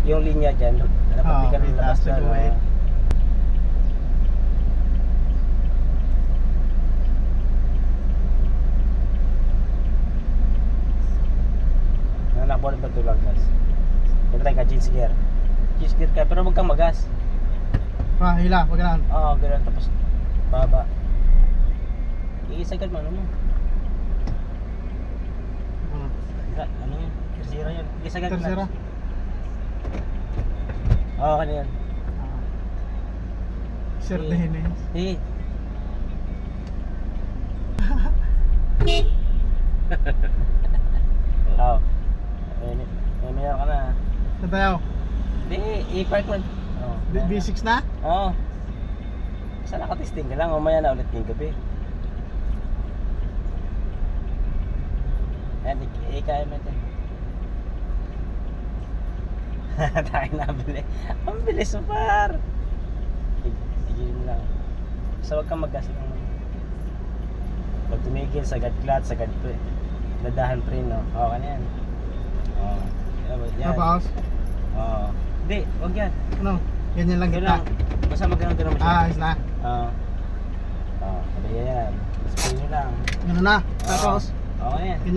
yung linya dyan, dapat di ka lalabas that's the dyan. way. Nanakbo rin ba tulog, guys? Try ka, change gear. Change gear ka, pero huwag kang magas. Hila, wag ganun. Oo, ganun, tapos baba. Iisagad mo, ano mo? Ano yun? Tersira yun. Iisagad mo. Tersira. Oo, kanina yun. Sir Dennis. Eh. Oo. May meron ka na. Saan tayo? Hindi, i-park mo. Oo. B6 na? Oo. Basta nakatesting ka lang, umaya na ulit ngayong gabi. Ayan, ikaya mo ito. Tayo nabili. Ang bilis mo, par. Tigilin lang. Basta huwag kang mag-gas lang. Pag tumigil, sagad clutch, sagad dadahan pre, no? Oo, ka na yan. Oo. Yan. Tapos? Oo. Hindi, huwag yan. Ano? Ganyan lang Ito kita. lang. Basta magano'n-ganon mo siya. Ayos na. Oo. Oo, sabi yan. Spray nyo lang. Ano na? Oo. Tapos? Oo, yan. Ganyan.